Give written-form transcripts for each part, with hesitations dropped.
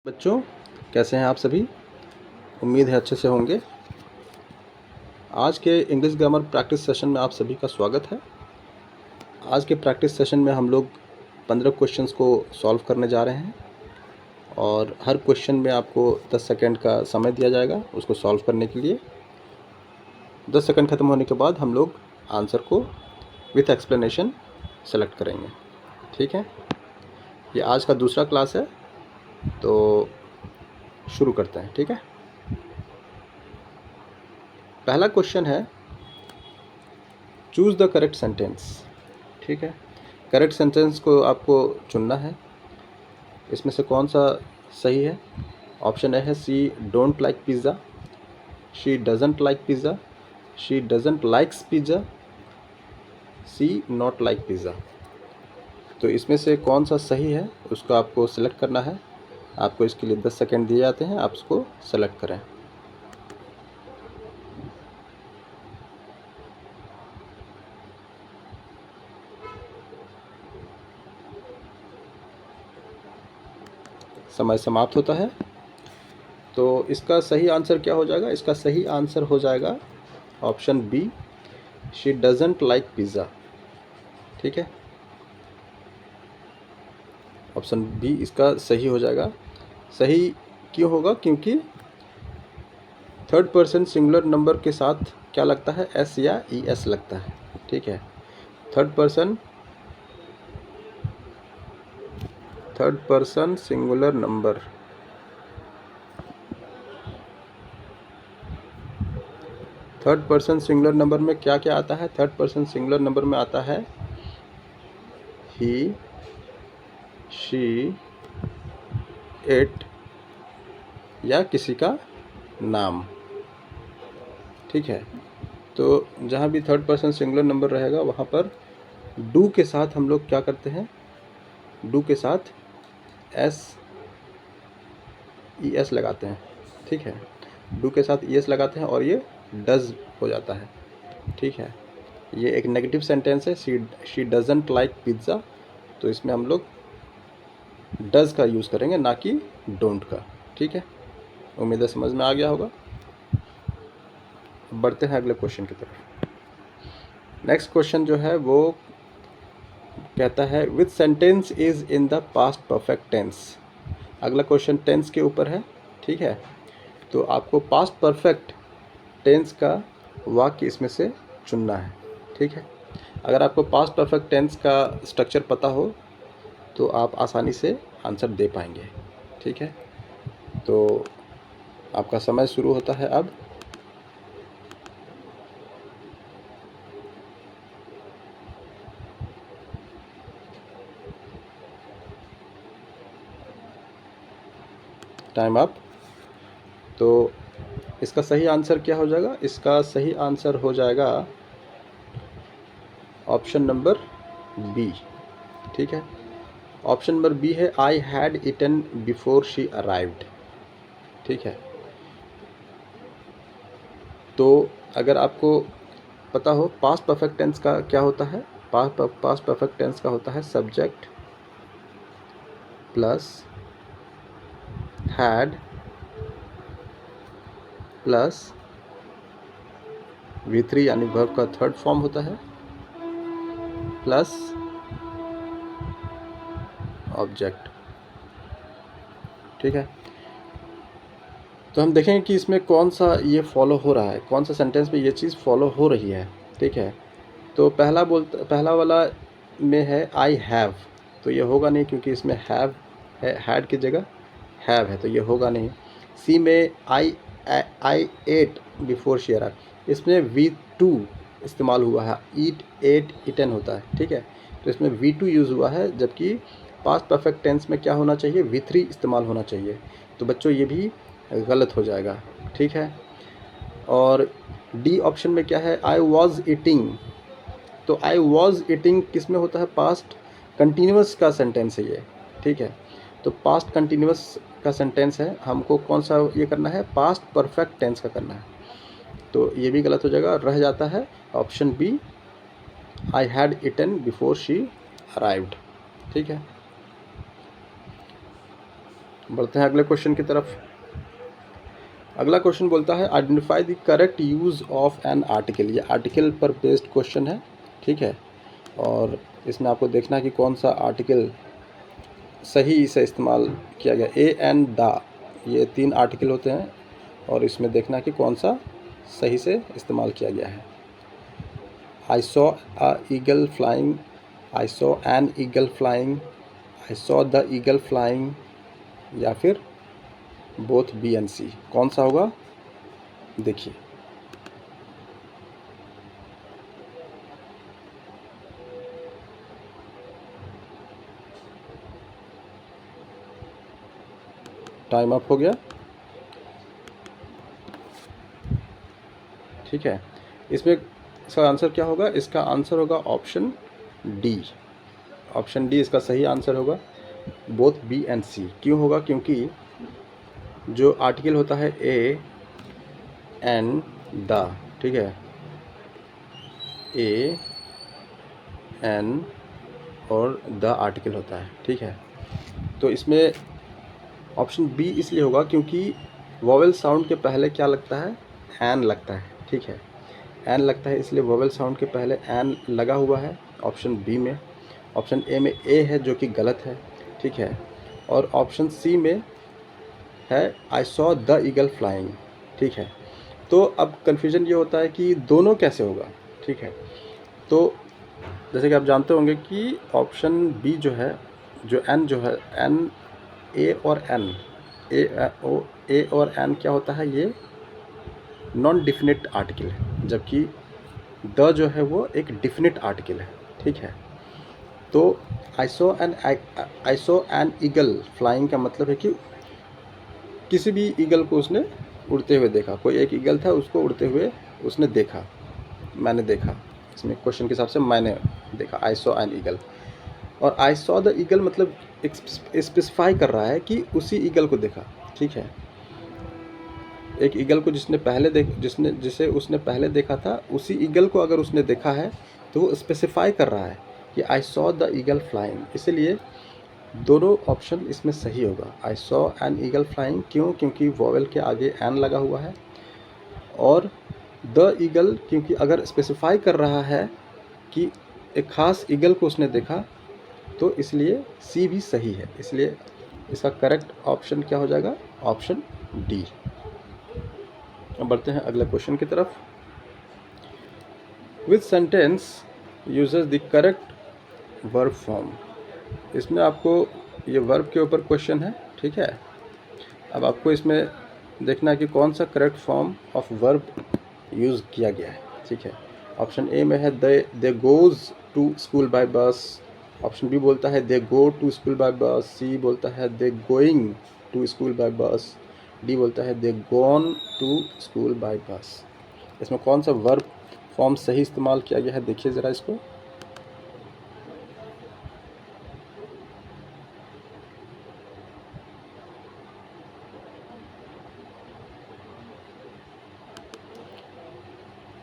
बच्चों, कैसे हैं आप सभी? उम्मीद है अच्छे से होंगे। आज के इंग्लिश ग्रामर प्रैक्टिस सेशन में आप सभी का स्वागत है। आज के प्रैक्टिस सेशन में हम लोग 15 क्वेश्चंस को सॉल्व करने जा रहे हैं और हर क्वेश्चन में आपको 10 सेकंड का समय दिया जाएगा उसको सॉल्व करने के लिए। 10 सेकंड ख़त्म होने के बाद हम लोग आंसर को विथ एक्सप्लेनेशन सेलेक्ट करेंगे। ठीक है, ये आज का दूसरा क्लास है, तो शुरू करते हैं। ठीक है, पहला क्वेश्चन है चूज़ द करेक्ट सेंटेंस। ठीक है, करेक्ट सेंटेंस को आपको चुनना है। इसमें से कौन सा सही है? ऑप्शन ए है she don't like pizza, she doesn't like pizza, she doesn't likes pizza, she not like pizza. तो इसमें से कौन सा सही है उसको आपको सेलेक्ट करना है। आपको इसके लिए 10 सेकंड दिए जाते हैं, आप उसको सेलेक्ट करें। समय समाप्त होता है। तो इसका सही आंसर क्या हो जाएगा? इसका सही आंसर हो जाएगा option B, she doesn't like pizza. ठीक है, ऑप्शन बी इसका सही हो जाएगा। सही क्यों होगा? क्योंकि थर्ड पर्सन सिंगुलर नंबर के साथ क्या लगता है? एस या ई एस लगता है। ठीक है, third person singular number, third person singular number में क्या क्या आता है? थर्ड पर्सन सिंगुलर नंबर में आता है ही, शी, इट या किसी का नाम। ठीक है, तो जहाँ भी थर्ड पर्सन सिंगुलर नंबर रहेगा वहाँ पर डू के साथ हम लोग क्या करते हैं? डू के साथ एस ई एस लगाते हैं। ठीक है, डू के साथ ई एस लगाते हैं और ये डज हो जाता है। ठीक है, ये एक नेगेटिव सेंटेंस है, शी डजंट लाइक पिज़्ज़ा, तो इसमें हम लोग डज का यूज़ करेंगे, ना कि डोंट का। ठीक है, उम्मीद है समझ में आ गया होगा। बढ़ते हैं अगले क्वेश्चन की तरफ। नेक्स्ट क्वेश्चन जो है वो कहता है which sentence is in the past perfect tense. अगला क्वेश्चन टेंस के ऊपर है। ठीक है, तो आपको पास्ट परफेक्ट टेंस का वाक्य इसमें से चुनना है। ठीक है, अगर आपको पास्ट परफेक्ट टेंस का स्ट्रक्चर पता हो तो आप आसानी से आंसर दे पाएंगे। ठीक है, तो आपका समय शुरू होता है अब। Time up. तो इसका सही आंसर क्या हो जाएगा? इसका सही आंसर हो जाएगा ऑप्शन नंबर बी। ठीक है, ऑप्शन नंबर बी है आई had eaten before she arrived. ठीक है, तो अगर आपको पता हो पास्ट परफेक्ट टेंस का क्या होता है? पास्ट परफेक्ट टेंस का होता है subject plus had plus V3 यानी वर्ब का थर्ड फॉर्म होता है प्लस ऑब्जेक्ट। ठीक है, तो हम देखेंगे कि इसमें कौन सा ये फॉलो हो रहा है, कौन सा सेंटेंस में ये चीज़ फॉलो हो रही है। ठीक है, तो पहला वाला में है आई हैव, तो ये होगा नहीं क्योंकि इसमें हैव है, हैड की जगह हैव है, तो ये होगा नहीं। सी में आई एट बिफोर शी अराइव्ड, इसमें V2 इस्तेमाल हुआ है, ईट एट इटन होता है। ठीक है, तो इसमें V2 यूज़ हुआ है, जबकि पास्ट परफेक्ट टेंस में क्या होना चाहिए? V3 इस्तेमाल होना चाहिए। तो बच्चों ये भी गलत हो जाएगा। ठीक है, और डी ऑप्शन में क्या है? आई वॉज ईटिंग, तो आई वॉज ईटिंग किस में होता है? पास्ट कंटिन्यूस का सेंटेंस है ये। ठीक है, तो पास्ट कंटिन्यूस का सेंटेंस है, हमको कौन सा ये करना है? पास्ट परफेक्ट टेंस का करना है, तो ये भी गलत हो जाएगा। रह जाता है option B, I had eaten before she arrived. ठीक है, बढ़ते हैं अगले क्वेश्चन की तरफ। अगला क्वेश्चन बोलता है identify the correct use of an article. ये आर्टिकल पर बेस्ड क्वेश्चन है, ठीक है। और इसमें आपको देखना है कि कौन सा आर्टिकल सही से इस्तेमाल किया गया। ए एंड द, ये 3 आर्टिकल होते हैं और इसमें देखना है कि कौन सा सही से इस्तेमाल किया गया है। I saw a eagle flying, I saw an eagle flying, I saw the eagle flying, या फिर बोथ बी एंड सी। कौन सा होगा देखिए। टाइम अप हो गया, ठीक है। इसमें इसका आंसर क्या होगा? इसका आंसर होगा ऑप्शन डी। ऑप्शन डी इसका सही आंसर होगा, बोथ बी एंड सी। क्यों होगा? क्योंकि जो आर्टिकल होता है ए एंड द, ठीक है, ए एन और द आर्टिकल होता है, ठीक है। तो इसमें ऑप्शन बी इसलिए होगा क्योंकि वोवेल साउंड के पहले क्या लगता है? एन लगता है, ठीक है। एन लगता है, इसलिए वोवेल साउंड के पहले एन लगा हुआ है ऑप्शन बी में। ऑप्शन ए में ए है जो कि गलत है, ठीक है। और ऑप्शन सी में है I saw the eagle flying, ठीक है। तो अब कन्फ्यूजन ये होता है कि दोनों कैसे होगा, ठीक है। तो जैसे कि आप जानते होंगे कि ऑप्शन बी जो है, जो एन जो है, एन, ए और एन, ए और एन क्या होता है? ये नॉन डिफिनिट आर्टिकल है, जबकि द जो है वो एक डिफिनिट आर्टिकल है, ठीक है। तो I saw an eagle flying का मतलब है कि किसी भी ईगल को उसने उड़ते हुए देखा। कोई एक ईगल था, उसको उड़ते हुए उसने देखा, मैंने देखा। इसमें क्वेश्चन के हिसाब से मैंने देखा, आई सॉ एन ईगल। और आई सॉ द ईगल मतलब स्पेसिफाई कर रहा है कि उसी ईगल को देखा, ठीक है। एक ईगल को जिसे उसने पहले देखा था, उसी ईगल को अगर उसने देखा है तो वो स्पेसिफाई कर रहा है कि I saw the eagle flying. इसलिए दोनों ऑप्शन इसमें सही होगा। I saw an eagle flying, क्यों? क्योंकि वोवेल के आगे एन लगा हुआ है। और द ईगल क्योंकि अगर स्पेसिफाई कर रहा है कि एक ख़ास ईगल को उसने देखा, तो इसलिए सी भी सही है। इसलिए इसका करेक्ट ऑप्शन क्या हो जाएगा? Option D. अब बढ़ते हैं अगले क्वेश्चन की तरफ। विच sentence uses the correct verb form. इसमें आपको ये वर्ब के ऊपर क्वेश्चन है, ठीक है। अब आपको इसमें देखना है कि कौन सा correct form of verb use किया गया है, ठीक है। ऑप्शन ए में है they goes to school by bus. Option B बोलता है they go to school by bus. C बोलता है they going to school by bus. D बोलता है they gone to school by bus. इसमें कौन सा वर्ब फॉर्म सही इस्तेमाल किया गया है? देखिए ज़रा इसको।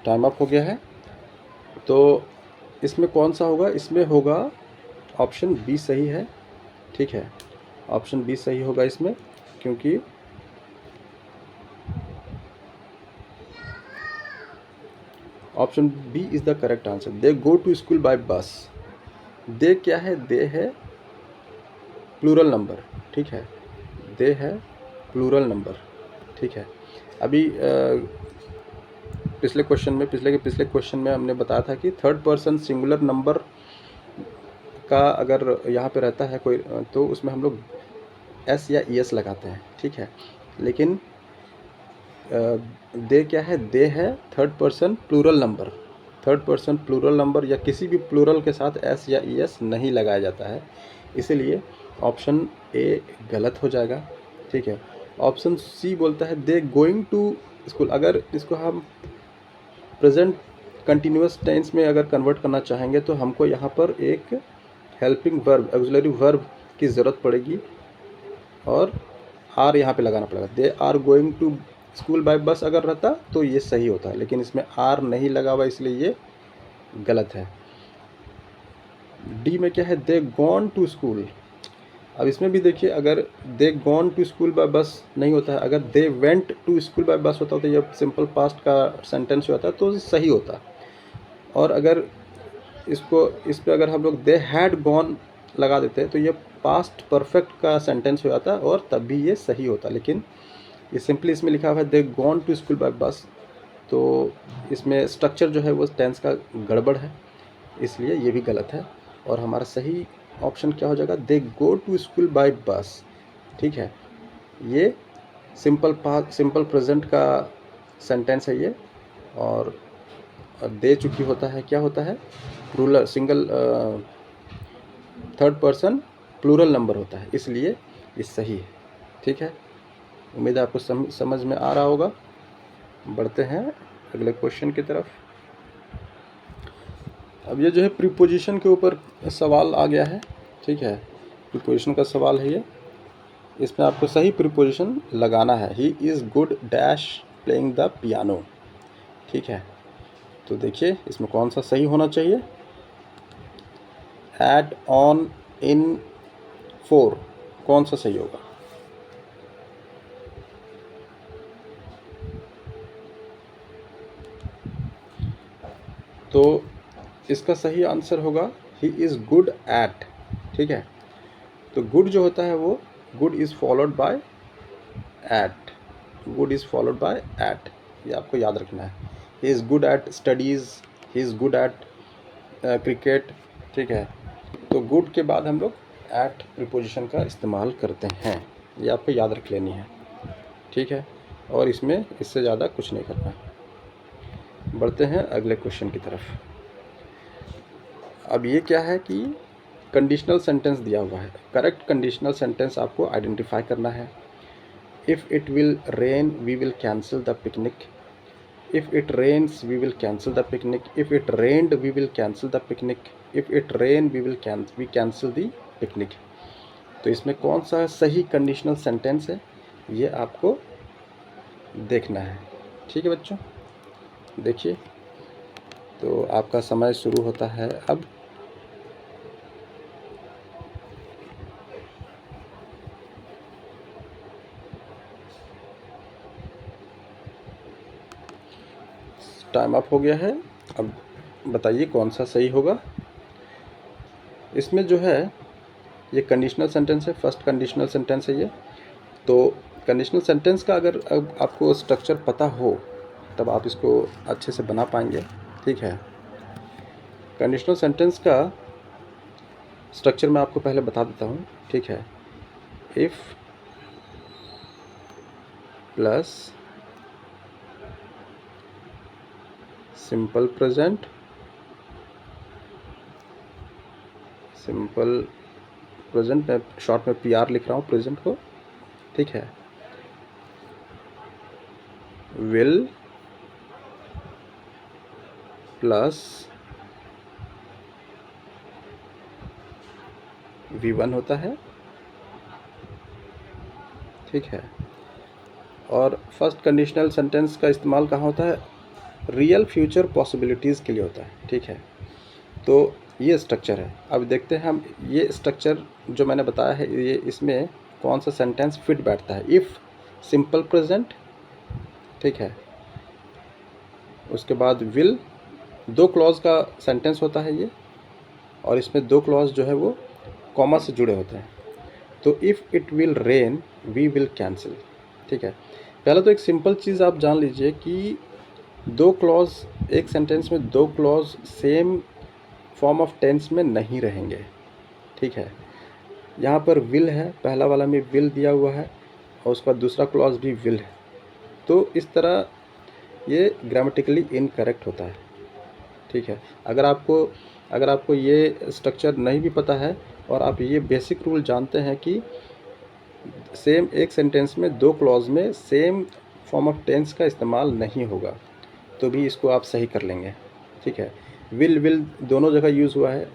टाइम अप हो गया है। तो इसमें कौन सा होगा? इसमें होगा ऑप्शन बी सही है, ठीक है। ऑप्शन बी सही होगा इसमें, क्योंकि option B is the correct answer. They go to school by bus. They क्या है? दे है प्लूरल नंबर, ठीक है। दे है प्लूरल नंबर, ठीक है। अभी पिछले क्वेश्चन में हमने बताया था कि थर्ड पर्सन सिंगुलर नंबर का अगर यहाँ पे रहता है कोई, तो उसमें हम लोग एस या ई एस लगाते हैं, ठीक है। लेकिन दे क्या है? दे है third person plural number. Third person plural number या किसी भी प्लूरल के साथ एस या ई एस नहीं लगाया जाता है, इसीलिए ऑप्शन ए गलत हो जाएगा, ठीक है। ऑप्शन सी बोलता है दे गोइंग टू स्कूल। अगर इसको हम प्रेजेंट कंटिन्यूस टेंस में अगर कन्वर्ट करना चाहेंगे तो हमको यहाँ पर एक हेल्पिंग वर्ब, ऑक्सिलरी वर्ब की ज़रूरत पड़ेगी और आर यहाँ पे लगाना पड़ेगा। They are going to school by bus अगर रहता तो ये सही होता है, लेकिन इसमें आर नहीं लगा हुआ, इसलिए ये गलत है। डी में क्या है? They gone to school. अब इसमें भी देखिए, अगर they gone to school by bus नहीं होता है, अगर they went to school by bus होता तो ये सिंपल पास्ट का सेंटेंस होता तो सही होता। और अगर इस पर अगर हम लोग दे हैड गॉन लगा देते तो ये पास्ट परफेक्ट का सेंटेंस हो जाता और तब भी ये सही होता। लेकिन ये सिंपली इसमें लिखा हुआ है they gone to school by bus, तो इसमें स्ट्रक्चर जो है वो टेंस का गड़बड़ है, इसलिए ये भी गलत है। और हमारा सही ऑप्शन क्या हो जाएगा, दे गो टू स्कूल बाय बस। ठीक है, ये सिंपल प्रेजेंट का सेंटेंस है ये, और दे चुकी होता है, क्या होता है, plural, single third person plural number होता है, इसलिए ये सही है। ठीक है, उम्मीद है आपको समझ में आ रहा होगा। बढ़ते हैं अगले क्वेश्चन की तरफ। अब ये जो है प्रीपोजिशन के ऊपर सवाल आ गया है। ठीक है, प्रीपोजिशन का सवाल है ये, इसमें आपको सही प्रीपोजिशन लगाना है। He is good dash playing the piano. ठीक है, तो देखिए इसमें कौन सा सही होना चाहिए। एट, ऑन, इन, फोर, कौन सा सही होगा। तो इसका सही आंसर होगा ही इज़ गुड एट। ठीक है, तो गुड जो होता है वो good is followed by at, good is followed by at, ये आपको याद रखना है। He is good at studies, he is good at cricket. ठीक है, तो गुड के बाद हम लोग एट प्रीपोजिशन का इस्तेमाल करते हैं, ये आपको याद रख लेनी है। ठीक है, और इसमें इससे ज़्यादा कुछ नहीं करना। बढ़ते हैं अगले क्वेश्चन की तरफ। अब ये क्या है कि कंडीशनल सेंटेंस दिया हुआ है। करेक्ट कंडीशनल सेंटेंस आपको आइडेंटिफाई करना है। If it will rain we will cancel the picnic. If it rains we will cancel the picnic. If it rained we will cancel the picnic. If it rain we cancel the picnic. तो इसमें कौन सा सही conditional sentence है ये आपको देखना है। ठीक है बच्चों, देखिए, तो आपका समय शुरू होता है अब। टाइम अप हो गया है। अब बताइए कौन सा सही होगा। इसमें जो है ये कंडीशनल सेंटेंस है, फर्स्ट कंडीशनल सेंटेंस है ये। तो कंडीशनल सेंटेंस का अगर अब आपको स्ट्रक्चर पता हो तब आप इसको अच्छे से बना पाएंगे। ठीक है, कंडीशनल सेंटेंस का स्ट्रक्चर मैं आपको पहले बता देता हूँ। ठीक है, if plus simple present, simple present मैं शॉर्ट में PR लिख रहा हूँ प्रेजेंट को। ठीक है, विल प्लस V1 होता है। ठीक है, और फर्स्ट कंडीशनल सेंटेंस का इस्तेमाल कहाँ होता है, रियल फ्यूचर पॉसिबिलिटीज़ के लिए होता है। ठीक है, तो ये स्ट्रक्चर है। अब देखते हैं हम ये स्ट्रक्चर जो मैंने बताया है ये इसमें कौन सा सेंटेंस फिट बैठता है। इफ़ सिंपल प्रेजेंट, ठीक है, उसके बाद विल, दो क्लॉज का सेंटेंस होता है ये, और इसमें दो क्लॉज जो है वो कॉमा से जुड़े होते हैं। तो if it will rain we will cancel. ठीक है, पहले तो एक सिंपल चीज़ आप जान लीजिए कि दो क्लॉज, एक सेंटेंस में दो clause same form of tense में नहीं रहेंगे। ठीक है, यहाँ पर विल है, पहला वाला में विल दिया हुआ है और उसका दूसरा क्लॉज भी विल है, तो इस तरह ये ग्रामेटिकली इनकरेक्ट होता है। ठीक है, अगर आपको ये स्ट्रक्चर नहीं भी पता है और आप ये बेसिक रूल जानते हैं कि सेम एक सेंटेंस में दो क्लॉज में सेम फॉर्म ऑफ टेंस का इस्तेमाल नहीं होगा, तो भी इसको आप सही कर लेंगे। ठीक है, विल दोनों जगह यूज़ हुआ है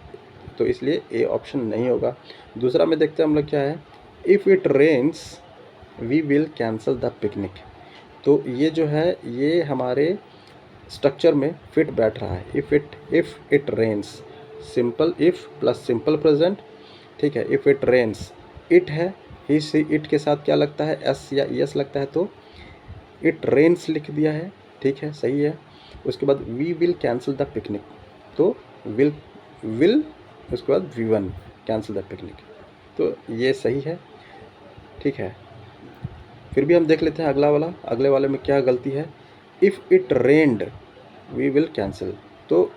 तो इसलिए ए ऑप्शन नहीं होगा। दूसरा में देखते हैं हम लोग क्या है, if it rains we will cancel the picnic. तो ये जो है ये हमारे स्ट्रक्चर में फिट बैठ रहा है। If it rains, simple if plus simple present. ठीक है, इफ़ इट रेन्स, इट है, ही सी इट के साथ क्या लगता है, एस या एस लगता है, तो इट रेन्स लिख दिया है, ठीक है, सही है। उसके बाद we will cancel the picnic, तो विल उसके बाद V1 कैंसिल द पिकनिक, तो ये सही है, ठीक है। फिर भी हम देख लेते हैं अगला वाला, अगले वाले में क्या गलती है। If it rained we will cancel, तो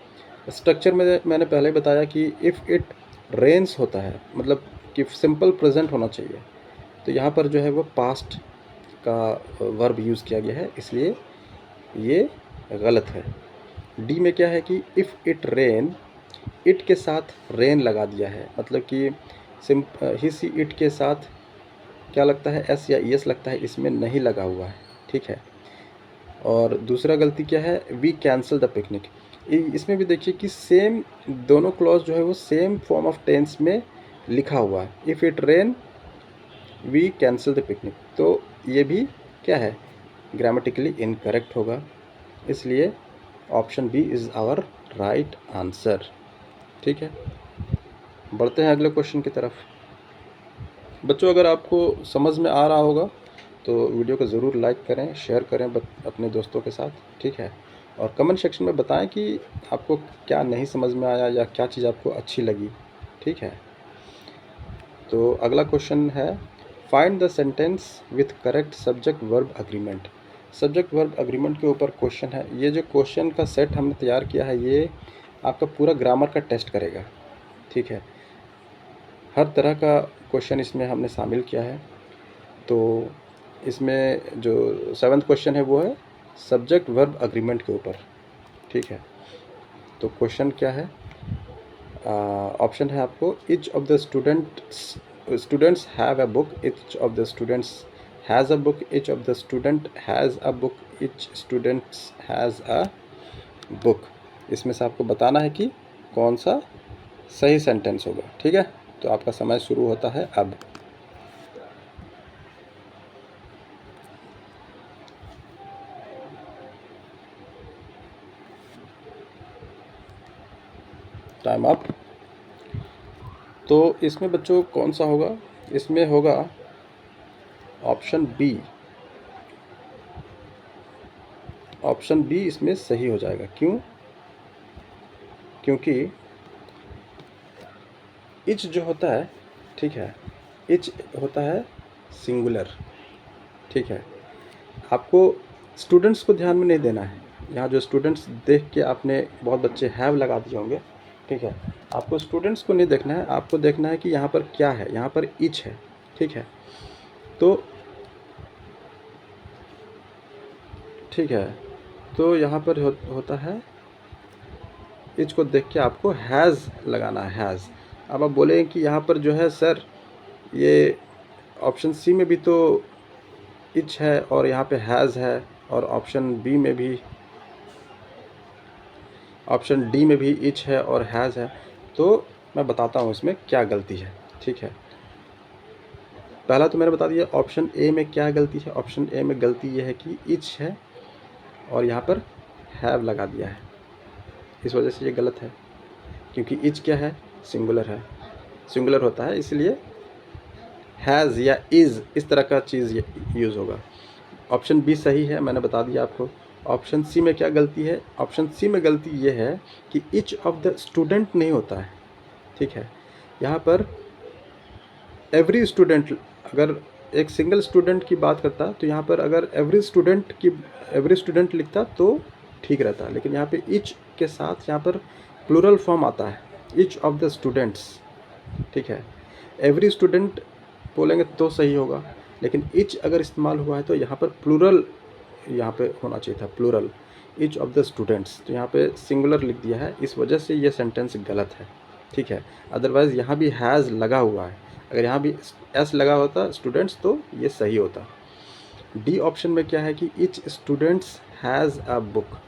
स्ट्रक्चर में मैंने पहले बताया कि इफ़ इट रेन्स होता है मतलब कि सिंपल प्रेजेंट होना चाहिए, तो यहाँ पर जो है वो पास्ट का वर्ब यूज़ किया गया है, इसलिए ये गलत है। डी में क्या है कि इफ़ इट रेन, इट के साथ रेन लगा दिया है, मतलब कि ही सी इट के साथ क्या लगता है, एस या एस लगता है, इसमें नहीं लगा हुआ है, ठीक है। और दूसरा गलती क्या है, वी कैंसिल द पिकनिक, इसमें भी देखिए कि सेम दोनों क्लॉज जो है वो सेम फॉर्म ऑफ टेंस में लिखा हुआ है, if it rain we cancel the picnic, तो ये भी क्या है, ग्रामेटिकली इनकरेक्ट होगा, इसलिए option B is our right answer, ठीक है। बढ़ते हैं अगले क्वेश्चन की तरफ। बच्चों अगर आपको समझ में आ रहा होगा तो वीडियो को ज़रूर लाइक करें, शेयर करें अपने दोस्तों के साथ, ठीक है। और कमेंट सेक्शन में बताएं कि आपको क्या नहीं समझ में आया या क्या चीज़ आपको अच्छी लगी, ठीक है। तो अगला क्वेश्चन है, find the sentence with correct subject verb agreement. Subject verb agreement के ऊपर क्वेश्चन है। ये जो क्वेश्चन का सेट हमने तैयार किया है ये आपका पूरा ग्रामर का टेस्ट करेगा, ठीक है। हर तरह का क्वेश्चन इसमें हमने शामिल किया है। तो इसमें जो 7th क्वेश्चन है वो है सब्जेक्ट वर्ब अग्रीमेंट के ऊपर, ठीक है। तो क्वेश्चन क्या है, ऑप्शन है आपको, each of the students have a book, each of the students has a book, each of the student has a book, each students has a book. इसमें से आपको बताना है कि कौन सा सही सेंटेंस होगा, ठीक है। तो आपका समय शुरू होता है अब। Time up. तो इसमें बच्चों कौन सा होगा, इसमें होगा ऑप्शन बी, ऑप्शन बी इसमें सही हो जाएगा। क्यों, क्योंकि इच जो होता है, ठीक है, इच होता है सिंगुलर, ठीक है। आपको स्टूडेंट्स को ध्यान में नहीं देना है, यहाँ जो स्टूडेंट्स देख के आपने बहुत बच्चे हैव लगा दिए होंगे, ठीक है। आपको स्टूडेंट्स को नहीं देखना है, आपको देखना है कि यहाँ पर क्या है, यहाँ पर इच है, ठीक है। तो ठीक है, तो यहाँ पर होता है इच को देख के आपको हैज़ लगाना है, हैज़। अब आप बोलें कि यहाँ पर जो है सर ये ऑप्शन सी में भी तो इच है और यहाँ पे हैज़ है, और ऑप्शन बी में भी, ऑप्शन डी में भी इच है और हैज़ है, तो मैं बताता हूँ इसमें क्या गलती है, ठीक है। पहला तो मैंने बता दिया ऑप्शन ए में क्या गलती है। ऑप्शन ए में गलती ये है कि इच है और यहाँ पर हैव लगा दिया है, इस वजह से ये गलत है, क्योंकि इच क्या है, सिंगुलर है, सिंगुलर होता है, इसलिए हैज़ या इज़ इस तरह का चीज़ यूज़ होगा। ऑप्शन बी सही है, मैंने बता दिया आपको। ऑप्शन सी में क्या गलती है, ऑप्शन सी में गलती ये है कि ईच ऑफ द स्टूडेंट नहीं होता है, ठीक है। यहाँ पर एवरी स्टूडेंट, अगर एक सिंगल स्टूडेंट की बात करता तो यहाँ पर अगर एवरी स्टूडेंट लिखता तो ठीक रहता, लेकिन यहाँ पे ईच के साथ यहाँ पर प्लूरल फॉर्म आता है, ईच ऑफ द स्टूडेंट्स, ठीक है। एवरी स्टूडेंट बोलेंगे तो सही होगा, लेकिन ईच अगर इस्तेमाल हुआ है तो यहाँ पर प्लूरल यहाँ पे होना चाहिए था, plural, each of the students, तो यहाँ पे सिंगुलर लिख दिया है, इस वजह से ये सेंटेंस गलत है, ठीक है। अदरवाइज़ यहाँ भी हैज़ लगा हुआ है, अगर यहाँ भी एस लगा होता स्टूडेंट्स तो ये सही होता। डी ऑप्शन में क्या है कि each students has a book,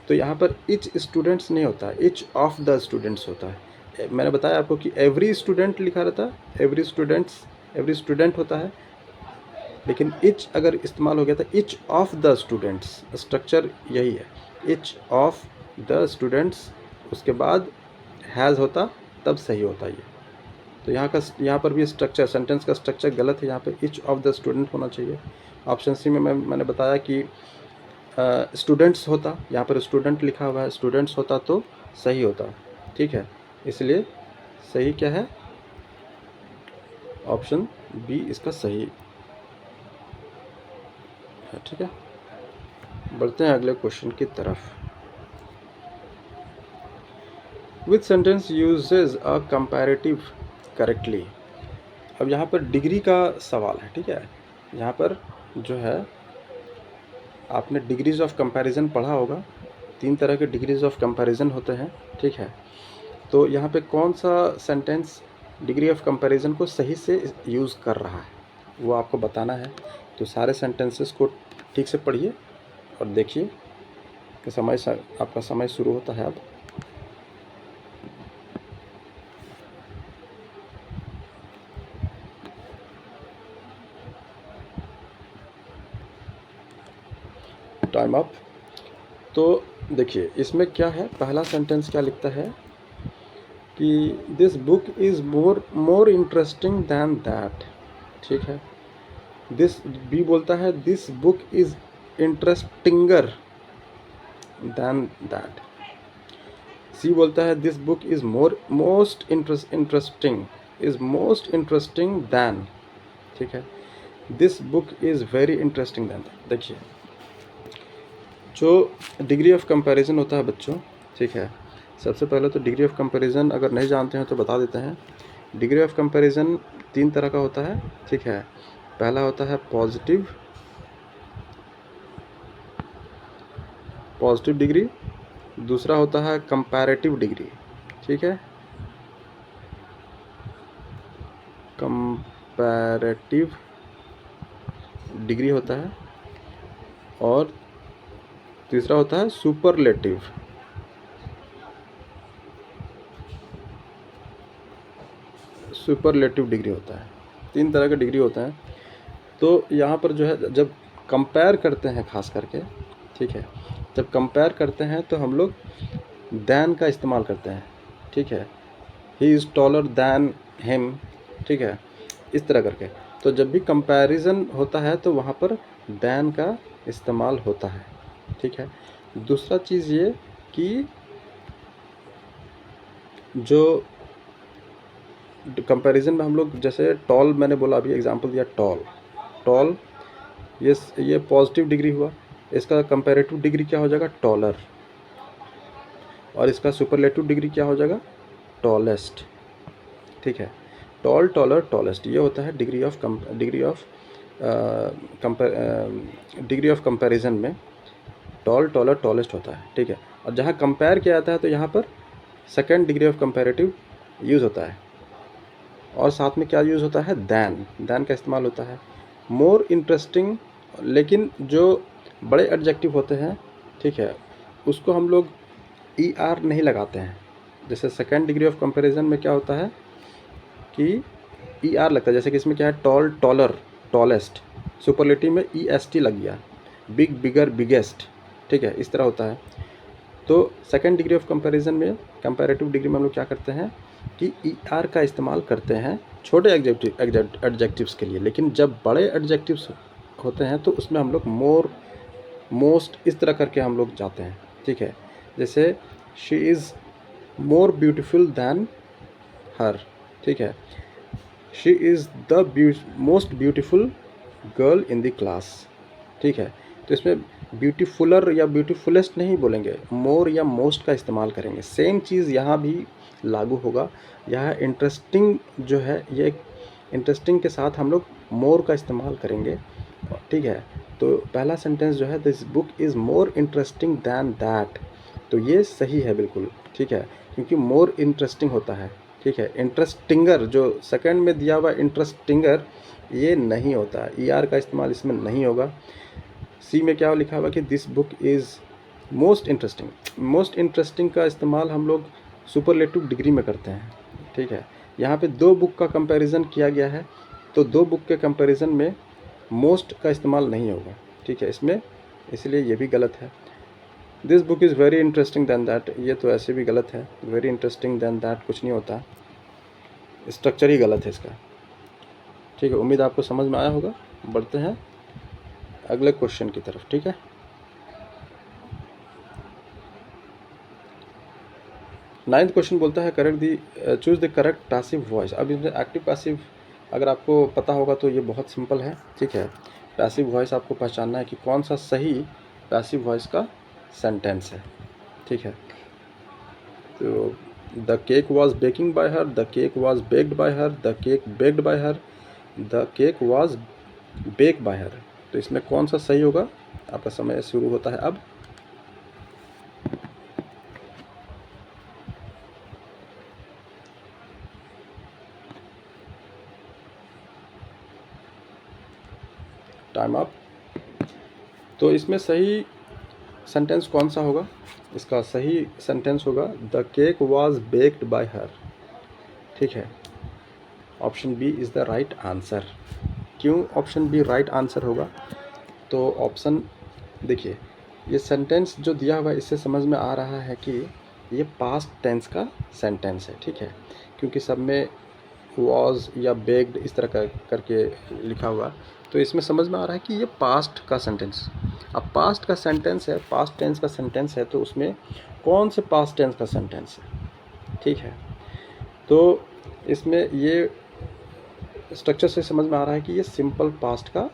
तो यहाँ पर ईच स्टूडेंट्स नहीं होता, ईच ऑफ द स्टूडेंट्स होता है। मैंने बताया आपको कि एवरी स्टूडेंट लिखा रहता, एवरी स्टूडेंट होता है, लेकिन इच अगर इस्तेमाल हो गया था each of the students, structure यही है, इच ऑफ द स्टूडेंट्स, उसके बाद हैज़ होता तब सही होता ये, तो यहाँ पर भी स्ट्रक्चर, सेंटेंस का स्ट्रक्चर गलत है। यहाँ पे ईच ऑफ द स्टूडेंट होना चाहिए। ऑप्शन सी में मैंने बताया कि स्टूडेंट्स होता, यहाँ पर स्टूडेंट लिखा हुआ है, स्टूडेंट्स होता तो सही होता, ठीक है। इसलिए सही क्या है, ऑप्शन बी इसका सही है, ठीक है। बढ़ते हैं अगले क्वेश्चन की तरफ। विच सेंटेंस यूजेज अ कंपैरेटिव करेक्टली। अब यहाँ पर डिग्री का सवाल है, ठीक है। यहाँ पर जो है आपने डिग्रीज ऑफ कंपैरिजन पढ़ा होगा, 3 तरह के डिग्रीज ऑफ कंपैरिजन होते हैं, ठीक है। तो यहाँ पे कौन सा सेंटेंस डिग्री ऑफ कंपैरिजन को सही से यूज़ कर रहा है वो आपको बताना है। तो सारे सेंटेंसेस को ठीक से पढ़िए और देखिए कि आपका समय शुरू होता है अब। Time up. तो देखिए इसमें क्या है, पहला सेंटेंस क्या लिखता है कि this book is more interesting than that, ठीक है। दिस बी बोलता है this book is interestinger than that. C बोलता है this book is most interesting than, ठीक है। This book is very interesting than that. देखिए जो डिग्री ऑफ कंपैरिजन होता है बच्चों, ठीक है। सबसे पहले तो डिग्री ऑफ कंपैरिजन अगर नहीं जानते हैं तो बता देते हैं। डिग्री ऑफ कंपैरिजन 3 तरह का होता है, ठीक है। पहला होता है पॉजिटिव डिग्री, दूसरा होता है कंपैरेटिव डिग्री, ठीक है। कंपैरेटिव डिग्री होता है, और तीसरा होता है सुपरलेटिव डिग्री होता है। 3 तरह के डिग्री होता है। तो यहाँ पर जो है जब कंपेयर करते हैं खास करके, ठीक है, जब कंपेयर करते हैं तो हम लोग दैन का इस्तेमाल करते हैं, ठीक है। He is taller then him, ठीक है, इस तरह करके। तो जब भी कंपैरिजन होता है तो वहाँ पर दैन का इस्तेमाल होता है, ठीक है। दूसरा चीज़ ये कि जो कंपैरिजन में हम लोग, जैसे टॉल मैंने बोला, अभी एग्जांपल दिया टॉल, ये पॉजिटिव डिग्री हुआ। इसका कंपैरेटिव डिग्री क्या हो जाएगा, टॉलर, और इसका सुपरलेटिव डिग्री क्या हो जाएगा, टॉलेस्ट, ठीक है। टॉल, टॉलर, टॉलेस्ट, ये होता है डिग्री ऑफ कंपैरिजन में टॉल, टॉलर, टॉलेस्ट होता है, ठीक है। और जहाँ कंपेयर किया जाता है तो यहाँ पर second degree of comparative use होता है, और साथ में क्या यूज़ होता है, दैन का इस्तेमाल होता है। मोर इंटरेस्टिंग, लेकिन जो बड़े एडजेक्टिव होते हैं, ठीक है, उसको हम लोग ER नहीं लगाते हैं। जैसे सेकेंड डिग्री ऑफ कंपैरिजन में क्या होता है कि ER लगता है, जैसे कि इसमें क्या है, टॉल, टॉलर, टॉलेस्ट, सुपरलेटिव में EST लग गया, बिग, बिगर, बिगेस्ट, ठीक है, इस तरह होता है। तो सेकेंड डिग्री ऑफ कंपैरिजन में, कंपैरेटिव डिग्री में हम लोग क्या करते हैं कि ER का इस्तेमाल करते हैं छोटे एडजेक्टिव्स के लिए, लेकिन जब बड़े एडजेक्टिव्स होते हैं तो उसमें हम लोग मोर, मोस्ट, इस तरह करके हम लोग जाते हैं, ठीक है। जैसे she is more beautiful than her, ठीक है। She is the most beautiful girl in the class, ठीक है। तो इसमें ब्यूटीफुलर या ब्यूटीफुलेस्ट नहीं बोलेंगे, मोर या मोस्ट का इस्तेमाल करेंगे। सेम चीज़ यहाँ भी लागू होगा। यह इंटरेस्टिंग जो है, ये इंटरेस्टिंग के साथ हम लोग मोर का इस्तेमाल करेंगे, ठीक है। तो पहला सेंटेंस जो है, this book is more interesting than that, तो ये सही है बिल्कुल, ठीक है, क्योंकि मोर इंटरेस्टिंग होता है, ठीक है। इंटरेस्टिंगर जो सेकंड में दिया हुआ इंटरेस्टिंगर, ये नहीं होता है, ER का इस्तेमाल इसमें नहीं होगा। सी में क्या लिखा हुआ कि this book is most interesting का इस्तेमाल हम लोग सुपरलेटिव डिग्री में करते हैं, ठीक है। यहाँ पे 2 बुक का कंपैरिजन किया गया है, तो 2 बुक के कंपैरिजन में मोस्ट का इस्तेमाल नहीं होगा, ठीक है, इसमें, इसलिए ये भी गलत है। This book is very interesting than that, ये तो ऐसे भी गलत है, वेरी इंटरेस्टिंग दैन दैट कुछ नहीं होता, स्ट्रक्चर ही गलत है इसका। ठीक है, उम्मीद आपको समझ में आया होगा। बढ़ते हैं अगले क्वेश्चन की तरफ। ठीक है, नाइन्थ क्वेश्चन बोलता है correct the choose the correct passive voice. अब इसमें एक्टिव पैसिव अगर आपको पता होगा तो ये बहुत सिंपल है। ठीक है, पैसिव वॉइस आपको पहचानना है कि कौन सा सही पैसिव वॉइस का सेंटेंस है। ठीक है, तो the cake was baking by her, the cake was baked by her, the cake baked by her, the cake was bake by her. तो इसमें कौन सा सही होगा? आपका समय शुरू होता है अब। Time up. तो इसमें सही सेंटेंस कौन सा होगा? इसका सही सेंटेंस होगा the cake was baked by her. ठीक है, option B is the right answer. क्यों ऑप्शन बी राइट आंसर होगा? तो ऑप्शन देखिए, ये सेंटेंस जो दिया हुआ है इससे समझ में आ रहा है कि ये पास्ट टेंस का सेंटेंस है। ठीक है, क्योंकि सब में वॉज या बेक्ड इस तरह करके लिखा हुआ, तो इसमें समझ में आ रहा है कि ये पास्ट का सेंटेंस। अब पास्ट का सेंटेंस है, पास्ट टेंस का सेंटेंस है, तो उसमें कौन से पास्ट टेंस का सेंटेंस है? ठीक है, तो इसमें ये स्ट्रक्चर से समझ में आ रहा है कि ये सिंपल पास्ट का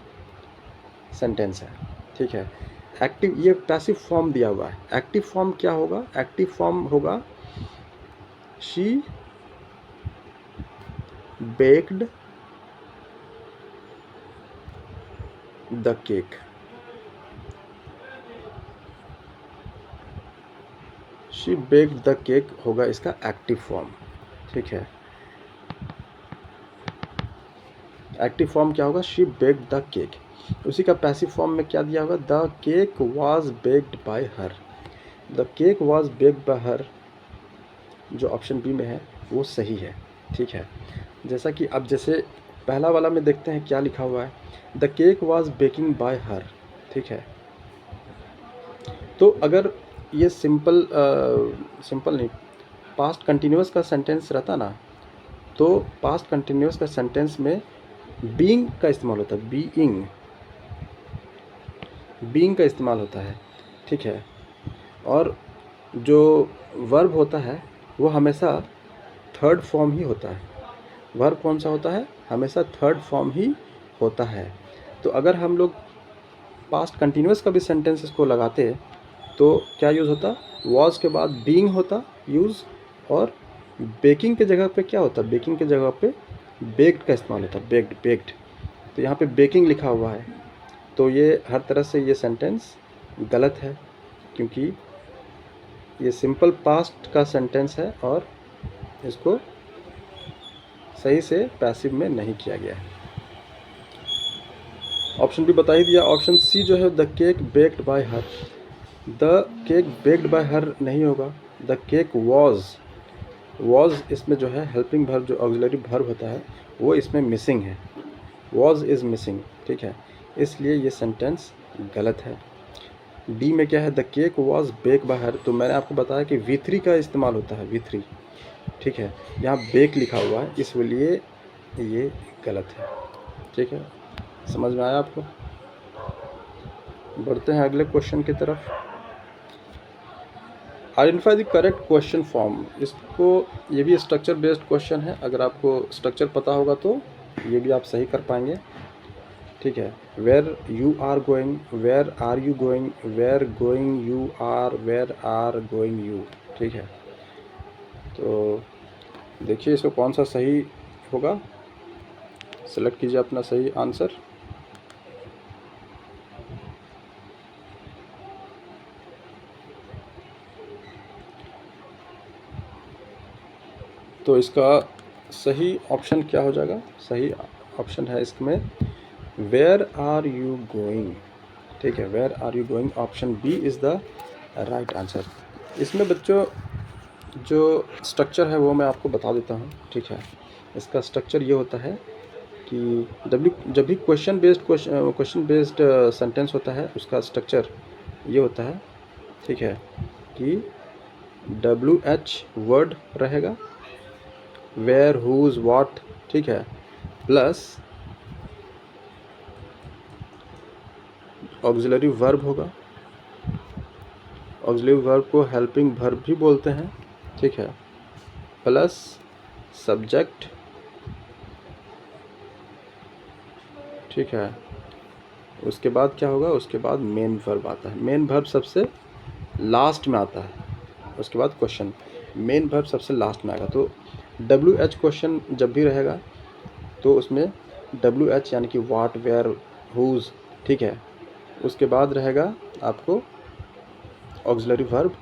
सेंटेंस है। ठीक है, एक्टिव ये पैसिव फॉर्म दिया हुआ है। एक्टिव फॉर्म क्या होगा? एक्टिव फॉर्म होगा she baked the cake. She baked the cake होगा इसका एक्टिव फॉर्म। ठीक है, एक्टिव फॉर्म क्या होगा? She baked the cake. उसी का पैसिव फॉर्म में क्या दिया होगा? The cake was baked by her. The cake was baked by हर जो ऑप्शन बी में है वो सही है। ठीक है, जैसा कि अब जैसे पहला वाला में देखते हैं क्या लिखा हुआ है, the cake was baking by her. ठीक है, तो अगर ये सिंपल नहीं, पास्ट कंटिन्यूअस का सेंटेंस रहता ना, तो पास्ट कंटिन्यूअस का सेंटेंस में बीइंग का इस्तेमाल होता है। बीइंग का इस्तेमाल होता है। ठीक है, और जो वर्ब होता है वो हमेशा थर्ड फॉर्म ही होता है। वर्ब कौन सा होता है? हमेशा थर्ड फॉर्म ही होता है। तो अगर हम लोग पास्ट कंटिन्यूअस का भी सेंटेंस इसको लगाते तो क्या यूज़ होता? वॉज के बाद बीइंग होता यूज़, और बेकिंग के जगह पे क्या होता? बेकिंग के जगह पे बेक्ड का इस्तेमाल होता है। बेक्ड। तो यहाँ पे बेकिंग लिखा हुआ है, तो ये हर तरह से ये सेंटेंस गलत है, क्योंकि ये सिंपल पास्ट का सेंटेंस है और इसको सही से पैसिव में नहीं किया गया है। ऑप्शन भी बता ही दिया। ऑप्शन सी जो है the cake baked by her, the cake baked by हर नहीं होगा। द केक वॉज इसमें जो है हेल्पिंग वर्ब जो ऑक्सिलरी वर्ब होता है वो इसमें मिसिंग है। Was is missing. ठीक है, इसलिए ये सेंटेंस गलत है। डी में क्या है? The cake was bake by her, तो मैंने आपको बताया कि V3 का इस्तेमाल होता है। V3। ठीक है, यहाँ बेक लिखा हुआ है इसलिए ये गलत है। ठीक है, समझ में आया आपको? बढ़ते हैं अगले क्वेश्चन की तरफ। Identify the correct question form. इसको ये भी स्ट्रक्चर बेस्ड क्वेश्चन है, अगर आपको स्ट्रक्चर पता होगा तो ये भी आप सही कर पाएंगे। ठीक है, where you are going, where are you going, where going you are, where are going you. ठीक है, तो देखिए इसको कौन सा सही होगा, सेलेक्ट कीजिए अपना सही आंसर। तो इसका सही ऑप्शन क्या हो जाएगा? सही ऑप्शन है इसमें वेयर आर यू गोइंग। ठीक है, where are you going, option B is the right answer. इसमें बच्चों जो स्ट्रक्चर है वो मैं आपको बता देता हूँ। ठीक है, इसका स्ट्रक्चर ये होता है कि जब भी क्वेश्चन बेस्ड सेंटेंस होता है उसका स्ट्रक्चर ये होता है। ठीक है, कि WH वर्ड रहेगा, वेयर, हुज, व्हाट, ठीक है, प्लस ऑक्सिलरी वर्ब होगा। ऑक्सिलरी वर्ब को हेल्पिंग वर्ब भी बोलते हैं, ठीक है, प्लस सब्जेक्ट, ठीक है। उसके बाद क्या होगा, उसके बाद मेन वर्ब आता है। मेन वर्ब सबसे लास्ट में आता है, उसके बाद क्वेश्चन। मेन वर्ब सबसे लास्ट में आएगा। तो WH क्वेश्चन जब भी रहेगा तो उसमें WH यानी कि व्हाट, वेयर, हुज, ठीक है। उसके बाद रहेगा आपको ऑक्सिलरी वर्ब,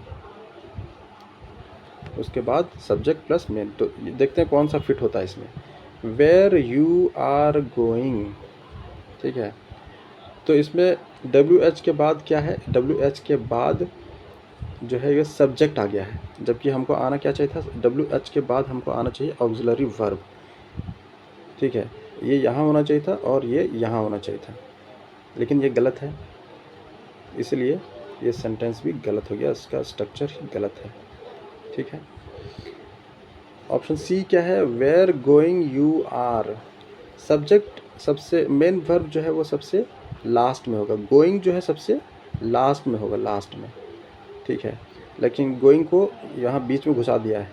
उसके बाद सब्जेक्ट प्लस मेन। तो देखते हैं कौन सा फिट होता है इसमें। वेयर यू आर गोइंग, ठीक है। तो इसमें WH के बाद क्या है, WH के बाद जो है ये सब्जेक्ट आ गया है, जबकि हमको आना क्या चाहिए था, WH के बाद हमको आना चाहिए ऑक्सिलरी वर्ब, ठीक है। ये यहाँ होना चाहिए था और ये यहाँ होना चाहिए था, लेकिन ये गलत है, इसलिए ये सेंटेंस भी गलत हो गया, इसका स्ट्रक्चर ही गलत है, ठीक है। ऑप्शन सी क्या है, where going you are. Subject सबसे, मेन वर्ब जो है वो सबसे लास्ट में होगा, गोइंग जो है सबसे लास्ट में होगा, लास्ट में, ठीक है। लेकिन गोइंग को यहाँ बीच में घुसा दिया है,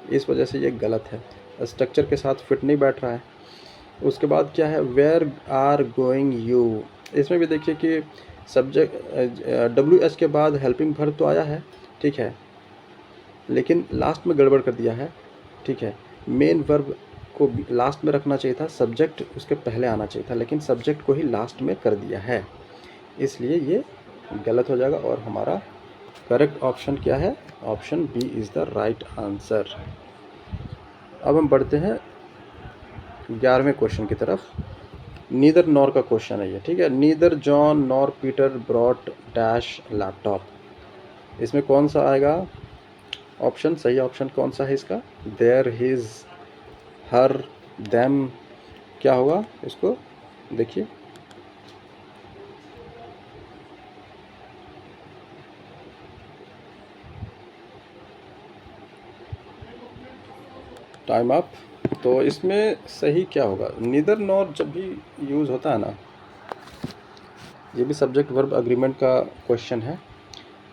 इस वजह से ये गलत है, स्ट्रक्चर के साथ फिट नहीं बैठ रहा है। उसके बाद क्या है, वेयर आर गोइंग यू। इसमें भी देखिए कि सब्जेक्ट WH के बाद हेल्पिंग वर्ब तो आया है, ठीक है, लेकिन लास्ट में गड़बड़ कर दिया है, ठीक है। मेन वर्ब को लास्ट में रखना चाहिए था, सब्जेक्ट उसके पहले आना चाहिए था, लेकिन सब्जेक्ट को ही लास्ट में कर दिया है, इसलिए ये गलत हो जाएगा। और हमारा करेक्ट ऑप्शन क्या है, option B is the right answer. अब हम बढ़ते हैं 11वें क्वेश्चन की तरफ। नीदर नॉर का क्वेश्चन है ये, ठीक है। Neither John nor Peter brought dash laptop. इसमें कौन सा आएगा ऑप्शन, सही ऑप्शन कौन सा है इसका, देयर, हिज, हर, देम, क्या होगा इसको देखिए। Time up. तो इसमें सही क्या होगा, नीदर नॉर जब भी यूज़ होता है ना, ये भी सब्जेक्ट वर्ब अग्रीमेंट का क्वेश्चन है।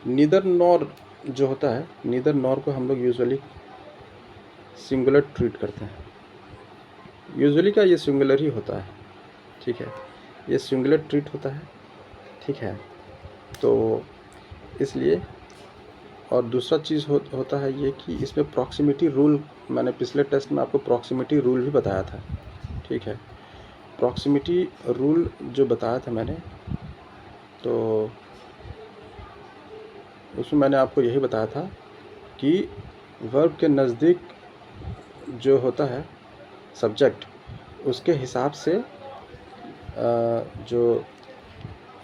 नीदर नॉर जो होता है, नीदर नॉर को हम लोग यूजुअली सिंगुलर ट्रीट करते हैं, यूजुअली का ये सिंगुलर ही होता है, ठीक है, ये सिंगुलर ट्रीट होता है, ठीक है। तो इसलिए, और दूसरा चीज़ होता है ये कि इसमें प्रॉक्सिमिटी रूल, मैंने पिछले टेस्ट में आपको प्रॉक्सिमिटी रूल भी बताया था, ठीक है। प्रॉक्सिमिटी रूल जो बताया था मैंने, तो उसमें मैंने आपको यही बताया था कि वर्ब के नज़दीक जो होता है सब्जेक्ट, उसके हिसाब से जो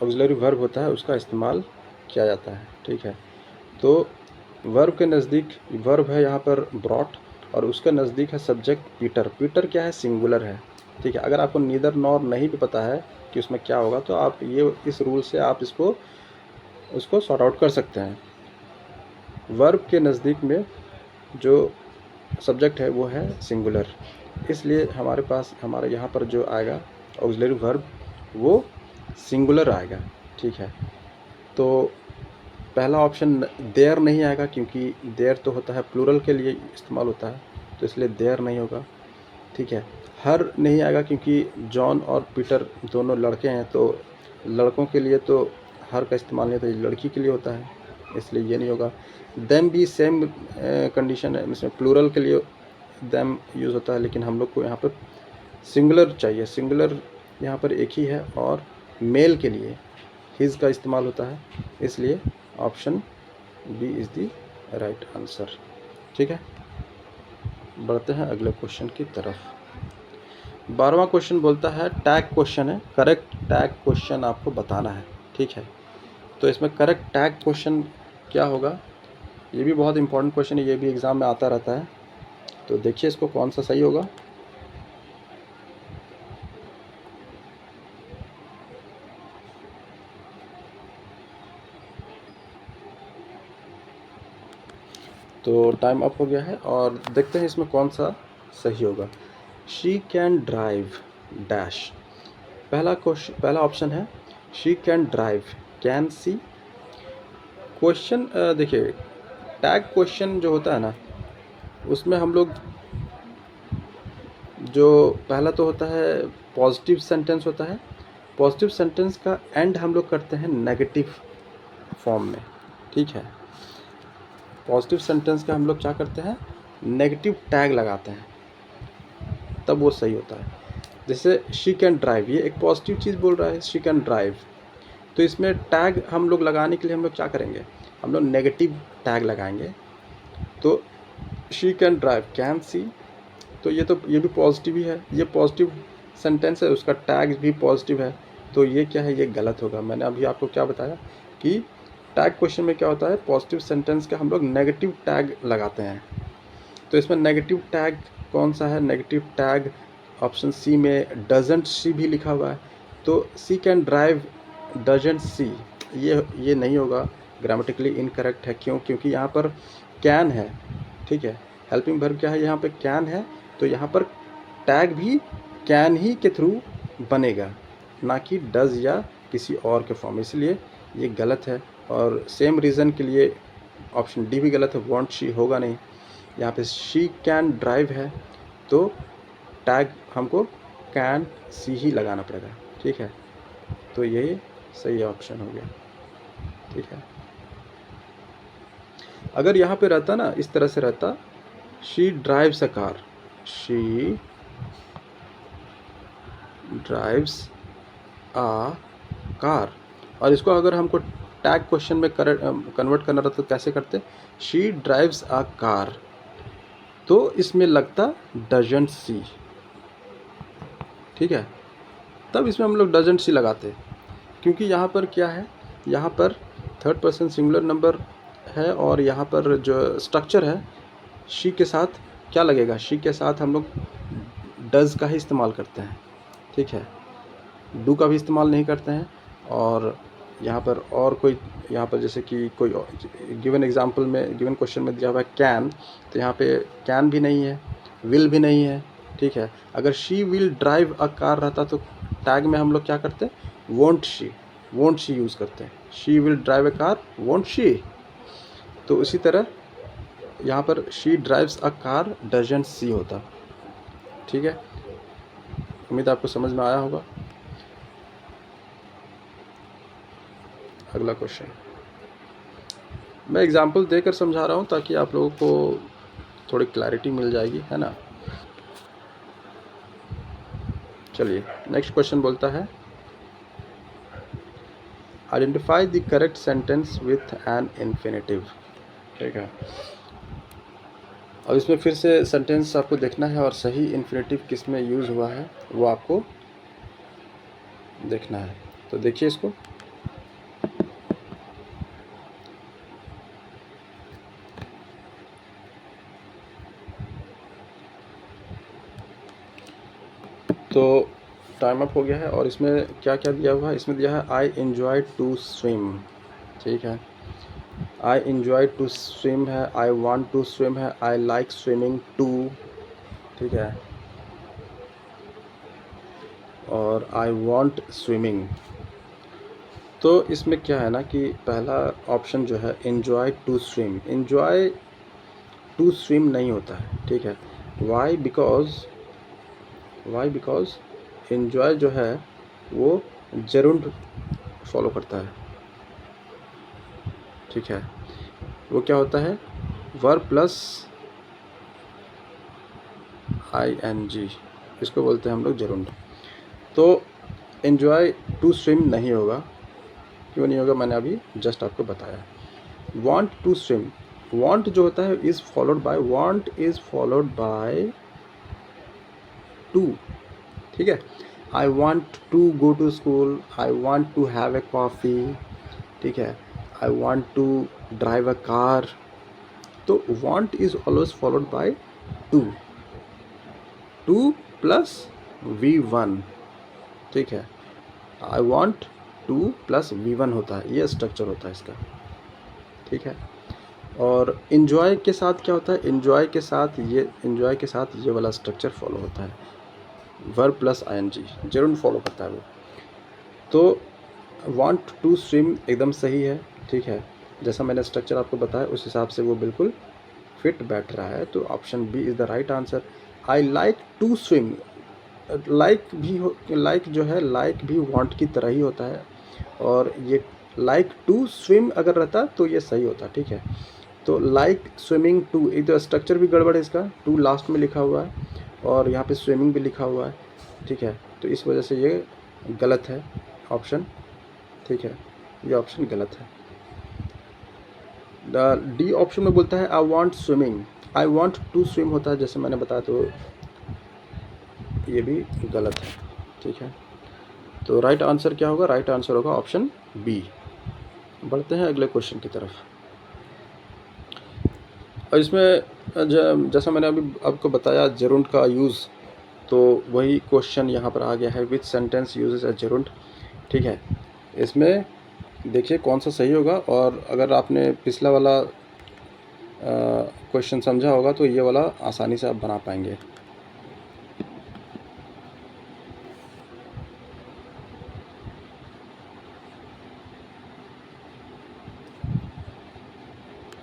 ऑक्सिलरी वर्ब होता है उसका इस्तेमाल किया जाता है, ठीक है। तो वर्ब के नज़दीक वर्ब है यहाँ पर ब्रॉट, और उसके नज़दीक है सब्जेक्ट पीटर। पीटर क्या है, सिंगुलर है, ठीक है। अगर आपको नीदर नॉर नहीं भी पता है कि उसमें क्या होगा, तो आप ये इस रूल से आप उसको सॉर्ट आउट कर सकते हैं। वर्ब के नज़दीक में जो सब्जेक्ट है वो है सिंगुलर, इसलिए हमारे पास, हमारे यहाँ पर जो आएगा ऑक्सिलरी वर्ब वो सिंगुलर आएगा, ठीक है। तो पहला ऑप्शन देयर नहीं आएगा, क्योंकि देयर तो होता है प्लूरल के लिए इस्तेमाल होता है, तो इसलिए देयर नहीं होगा, ठीक है। हर नहीं आएगा, क्योंकि जॉन और पीटर दोनों लड़के हैं, तो लड़कों के लिए तो हर का इस्तेमाल नहीं होता, ये लड़की के लिए होता है, इसलिए ये नहीं होगा। देम भी सेम कंडीशन है, इसमें प्लूरल के लिए देम यूज़ होता है, लेकिन हम लोग को यहाँ पर सिंगुलर चाहिए, सिंगुलर यहाँ पर एक ही है, और मेल के लिए हिज का इस्तेमाल होता है, इसलिए option B is the right answer, ठीक है। बढ़ते हैं अगले क्वेश्चन की तरफ। 12वां क्वेश्चन बोलता है, टैग क्वेश्चन है, करेक्ट टैग क्वेश्चन आपको बताना है, ठीक है। तो इसमें करेक्ट टैग क्वेश्चन क्या होगा, ये भी बहुत इंपॉर्टेंट क्वेश्चन है, ये भी एग्ज़ाम में आता रहता है, तो देखिए इसको कौन सा सही होगा। तो टाइम अप हो गया है, और देखते हैं इसमें कौन सा सही होगा। She can drive dash. पहला ऑप्शन है she can drive, can see. Question देखिए, टैग क्वेश्चन जो होता है ना, उसमें हम लोग जो पहला तो होता है पॉजिटिव सेंटेंस होता है। पॉजिटिव सेंटेंस का एंड हम लोग करते हैं नेगेटिव फॉर्म में, ठीक है। पॉजिटिव सेंटेंस का हम लोग क्या करते हैं, नेगेटिव टैग लगाते हैं, तब वो सही होता है। जैसे शी कैन ड्राइव, ये एक पॉजिटिव चीज़ बोल रहा है, शी कैन ड्राइव, तो इसमें टैग हम लोग लगाने के लिए हम लोग क्या करेंगे, हम लोग नेगेटिव टैग लगाएंगे। तो she can drive, can see, तो ये भी पॉजिटिव ही है, ये पॉजिटिव सेंटेंस है, उसका टैग भी पॉजिटिव है, तो ये क्या है, ये गलत होगा। मैंने अभी आपको क्या बताया कि टैग क्वेश्चन में क्या होता है, पॉजिटिव सेंटेंस का हम लोग नेगेटिव टैग लगाते हैं। तो इसमें नेगेटिव टैग कौन सा है, नेगेटिव टैग ऑप्शन सी में डजंट सी भी लिखा हुआ है। तो सी कैन ड्राइव डजंट सी, ये नहीं होगा, ग्रामेटिकली इनकरेक्ट है। क्यों, क्योंकि यहाँ पर कैन है, ठीक है, हेल्पिंग वर्ब क्या है, यहाँ पे कैन है, तो यहाँ पर टैग भी कैन ही के थ्रू बनेगा, ना कि डज या किसी और के फॉर्म, इसलिए ये गलत है। और सेम रीज़न के लिए ऑप्शन डी भी गलत है, वॉन्ट शी होगा नहीं। यहाँ पे शी कैन ड्राइव है, तो टैग हमको कैन सी ही लगाना पड़ेगा, ठीक है। तो ये सही ऑप्शन हो गया, ठीक है। अगर यहाँ पे रहता ना, इस तरह से रहता, she drives a car, she drives a car, और इसको अगर हमको टैग क्वेश्चन में कन्वर्ट करना रहता तो कैसे करते, शी ड्राइव्स अ कार, तो इसमें लगता डजंट सी, ठीक है। तब इसमें हम लोग डजंट सी लगाते, क्योंकि यहाँ पर क्या है, यहाँ पर थर्ड पर्सन सिंगुलर नंबर है, और यहाँ पर जो स्ट्रक्चर है, शी के साथ क्या लगेगा, शी के साथ हम लोग डज का ही इस्तेमाल करते हैं, ठीक है, डू का भी इस्तेमाल नहीं करते हैं। और यहाँ पर और कोई, यहाँ पर जैसे कि कोई गिवन एग्जांपल में, गिवन क्वेश्चन में दिया हुआ है कैन, तो यहाँ पे कैन भी नहीं है, विल भी नहीं है, ठीक है। अगर she will drive a car रहता तो टैग में हम लोग क्या करते, वोंट शी यूज़ करते हैं, she will drive a car, won't she. तो उसी तरह यहाँ पर she drives a car doesn't see होता, ठीक है। उम्मीद आपको समझ में आया होगा। अगला क्वेश्चन, मैं एग्जांपल देकर समझा रहा हूँ ताकि आप लोगों को थोड़ी क्लैरिटी मिल जाएगी, है ना। चलिए नेक्स्ट क्वेश्चन बोलता है, identify the correct sentence with an infinitive, ठीक है। अब इसमें फिर से सेंटेंस आपको देखना है, और सही इन्फिनेटिव किस में यूज़ हुआ है वो आपको देखना है। तो देखिए इसको, तो टाइम अप हो गया है, और इसमें क्या क्या दिया हुआ है, इसमें दिया है आई एन्जॉय टू स्विम, ठीक है, आई एन्जॉय टू स्विम है, आई वांट टू स्विम है, आई लाइक स्विमिंग टू, ठीक है, और आई वांट स्विमिंग। तो इसमें क्या है ना कि पहला ऑप्शन जो है enjoy to swim, enjoy to swim नहीं होता है, ठीक है। वाई बिकॉज एन्जॉय जो है वो जरूर फॉलो करता है, ठीक है। वो क्या होता है, वर्ब प्लस ing, इसको बोलते हैं हम लोग जरूर। तो एन्जॉय टू स्विम नहीं होगा, क्यों नहीं होगा, मैंने अभी जस्ट आपको बताया। वांट टू स्विम, वांट जो होता है is followed by, want is followed by to, ठीक है। I want to go to school, I want to have a coffee, ठीक है, I want to drive a car. तो want is always followed by to plus V1, ठीक है। I want to plus V1 होता है, ये structure होता है इसका, ठीक है। और एन्जॉय के साथ क्या होता है, एन्जॉय के साथ ये वाला स्ट्रक्चर फॉलो होता है, वर्ब प्लस आईएनजी जरूर फॉलो करता है वो। तो वांट टू स्विम एकदम सही है, ठीक है, जैसा मैंने स्ट्रक्चर आपको बताया उस हिसाब से वो बिल्कुल फिट बैठ रहा है, तो option B is the right answer. I like to swim, like जो है लाइक भी वांट की तरह ही होता है, और ये लाइक टू स्विम अगर रहता तो ये सही होता, ठीक है। तो लाइक स्विमिंग टू, एक तो स्ट्रक्चर भी गड़बड़ है इसका, टू लास्ट में लिखा हुआ है और यहाँ पे स्विमिंग भी लिखा हुआ है, ठीक है, तो इस वजह से ये गलत है ऑप्शन, ठीक है, ये ऑप्शन गलत है। डी ऑप्शन में बोलता है I want swimming, I want to swim होता है जैसे मैंने बताया, तो ये भी गलत है, ठीक है। तो राइट आंसर क्या होगा, राइट आंसर होगा ऑप्शन बी। बढ़ते हैं अगले क्वेश्चन की तरफ। और इसमें जैसा मैंने अभी आपको बताया जेरुंट का यूज़, तो वही क्वेश्चन यहाँ पर आ गया है, विच सेंटेंस यूजेस ए जेरुंट, ठीक है। इसमें देखिए कौन सा सही होगा, और अगर आपने पिछला वाला क्वेश्चन समझा होगा तो ये वाला आसानी से आप बना पाएंगे।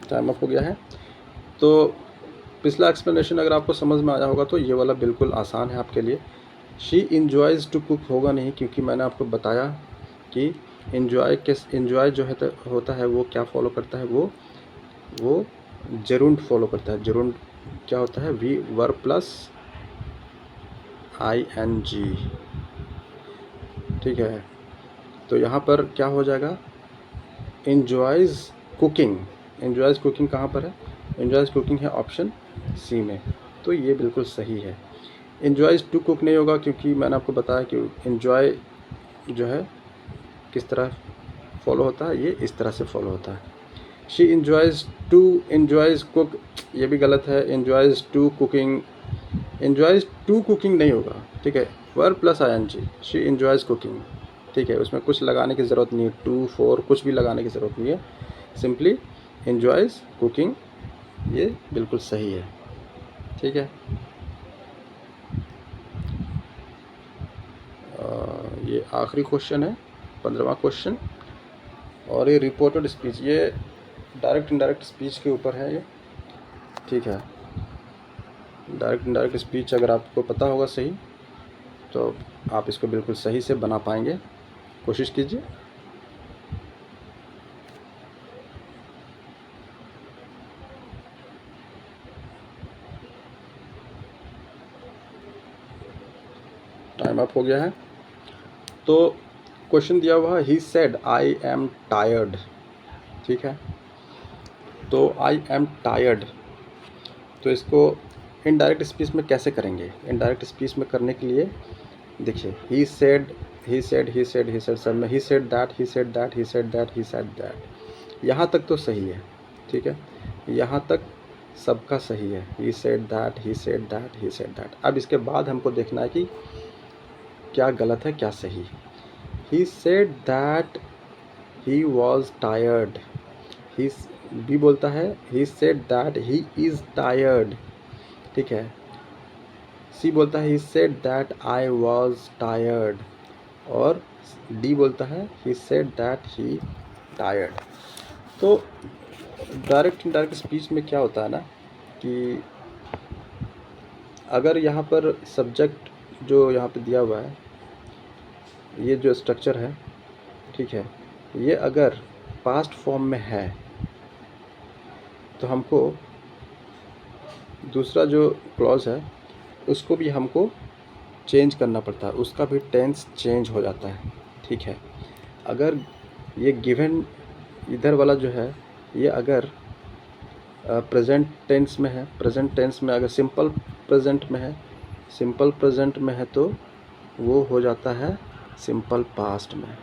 टाइम अप हो गया है। तो पिछला एक्सप्लेनेशन अगर आपको समझ में आया होगा तो ये वाला बिल्कुल आसान है आपके लिए। शी इंजॉयज़ टू कुक होगा नहीं, क्योंकि मैंने आपको बताया कि इंजॉय जो है तो होता है वो क्या फॉलो करता है, वो जेरुंट फॉलो करता है। जेरुंट क्या होता है, वी वर्ब प्लस आईएनजी, ठीक है। तो यहाँ पर क्या हो जाएगा, इंजॉयज़ कुकिंग, इंजॉयज़ कुकिंग कहाँ पर है, इंजॉयज़ कुकिंग है ऑप्शन सी में, तो ये बिल्कुल सही है। इंजॉयज़ टू कुक नहीं होगा, क्योंकि मैंने आपको बताया कि इंजॉय जो है किस तरह फॉलो होता है, ये इस तरह से फॉलो होता है। शी इंजॉयज़ कुक, ये भी गलत है। इंजॉयज़ टू कुकिंग नहीं होगा, ठीक है, verb plus ING, she enjoys cooking, ठीक है, उसमें कुछ लगाने की ज़रूरत नहीं है, टू फोर कुछ भी लगाने की ज़रूरत नहीं है, सिंपली इंजॉयज़ कुकिंग, ये बिल्कुल सही है, ठीक है। ये आखिरी क्वेश्चन है, 15वां क्वेश्चन, और ये रिपोर्टेड स्पीच, ये डायरेक्ट इनडायरेक्ट स्पीच के ऊपर है ये, ठीक है। डायरेक्ट इनडायरेक्ट स्पीच अगर आपको पता होगा सही, तो आप इसको बिल्कुल सही से बना पाएंगे, कोशिश कीजिए। टाइम अप हो गया है। तो क्वेश्चन दिया हुआ है, he said I am tired, ठीक है। तो आई एम टायर्ड, तो इसको इनडायरेक्ट स्पीच में कैसे करेंगे, इनडायरेक्ट स्पीच में करने के लिए देखिए, ही सेड सब में ही सेड दैट, यहाँ तक तो सही है, ठीक है, यहाँ तक सबका सही है, ही सेड दैट। अब इसके बाद हमको देखना है कि क्या गलत है क्या सही। He said that he was tired, ही बी बोलता है he said that he is tired, ठीक है। सी बोलता है he said that I was tired, और डी बोलता है he said that he tired. तो डायरेक्ट इनडायरेक्ट स्पीच में क्या होता है ना, कि अगर यहाँ पर सब्जेक्ट जो यहाँ पे दिया हुआ है, ये जो स्ट्रक्चर है, ठीक है, ये अगर पास्ट फॉर्म में है तो हमको दूसरा जो क्लॉज है उसको भी हमको चेंज करना पड़ता है, उसका भी टेंस चेंज हो जाता है, ठीक है। अगर ये गिवन इधर वाला जो है, ये अगर प्रेजेंट टेंस में है, प्रेजेंट टेंस में अगर सिंपल प्रेजेंट में है तो वो हो जाता है सिंपल पास्ट में,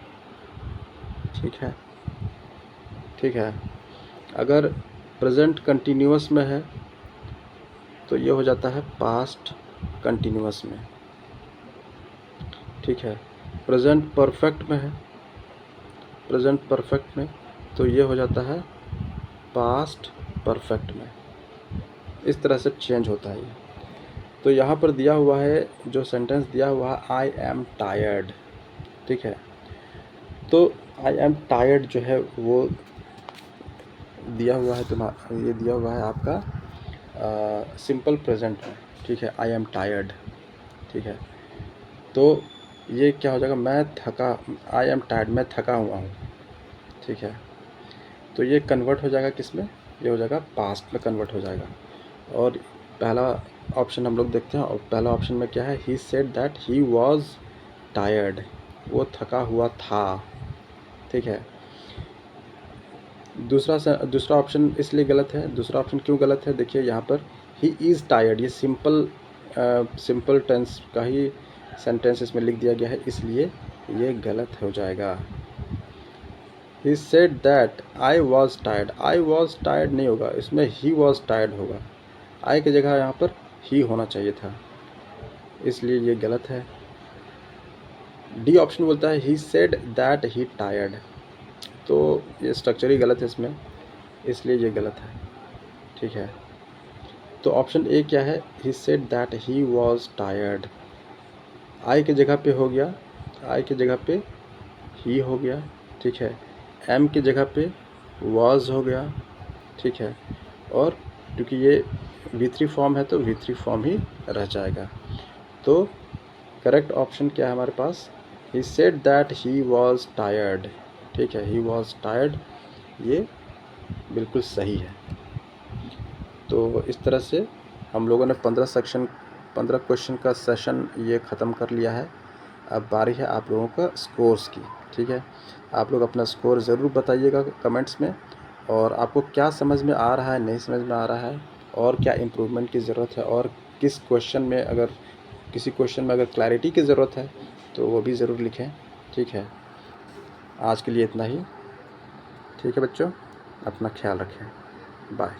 ठीक है। अगर प्रेजेंट कंटिन्यूअस में है तो ये हो जाता है पास्ट कंटिन्यूअस में, ठीक है। प्रेजेंट परफेक्ट में है, प्रेजेंट परफेक्ट में तो ये हो जाता है पास्ट परफेक्ट में। इस तरह से चेंज होता है ये। तो यहाँ पर दिया हुआ है, जो सेंटेंस दिया हुआ है, आई एम टायर्ड, ठीक है। तो आई एम टायर्ड जो है वो दिया हुआ है, ये दिया हुआ है आपका सिंपल प्रेजेंट में, ठीक है। आई एम टायर्ड, ठीक है। तो ये क्या हो जाएगा, मैं थका, आई एम टायर्ड, मैं थका हुआ हूँ, ठीक है। तो ये कन्वर्ट हो जाएगा किस में, ये हो जाएगा पास्ट में कन्वर्ट हो जाएगा। और पहला ऑप्शन हम लोग देखते हैं, और पहला ऑप्शन में क्या है, he said that he was tired, वो थका हुआ था, ठीक है। दूसरा ऑप्शन इसलिए गलत है, दूसरा ऑप्शन क्यों गलत है, देखिए यहाँ पर ही इज़ टायर्ड, ये सिंपल टेंस का ही सेंटेंस इसमें लिख दिया गया है, इसलिए ये गलत हो जाएगा। ही said that I was tired, I was tired नहीं होगा, इसमें ही वॉज टायर्ड होगा। आई की जगह यहाँ पर ही होना चाहिए था, इसलिए ये गलत है। डी ऑप्शन बोलता है he said that he tired, तो ये स्ट्रक्चर ही गलत है इसमें, इसलिए ये गलत है, ठीक है। तो ऑप्शन ए क्या है, he said that he was tired, I की जगह पे हो गया, आई की जगह पे ही हो गया, ठीक है। एम की जगह पे वॉज हो गया, ठीक है। और क्योंकि ये V3 फॉर्म है तो V3 फॉर्म ही रह जाएगा। तो करेक्ट ऑप्शन क्या है हमारे पास, he said that he was tired, ठीक है, ही वॉज टायर्ड, ये बिल्कुल सही है। तो इस तरह से हम लोगों ने 15 क्वेश्चन का सेशन ये ख़त्म कर लिया है। अब बारी है आप लोगों का स्कोर्स की, ठीक है। आप लोग अपना स्कोर ज़रूर बताइएगा कमेंट्स में, और आपको क्या समझ में आ रहा है, नहीं समझ में आ रहा है, और क्या इम्प्रूवमेंट की ज़रूरत है, और किस क्वेश्चन में, अगर किसी क्वेश्चन में अगर क्लैरिटी की ज़रूरत है तो वो भी ज़रूर लिखें, ठीक है। आज के लिए इतना ही, ठीक है बच्चों, अपना ख्याल रखें, बाय।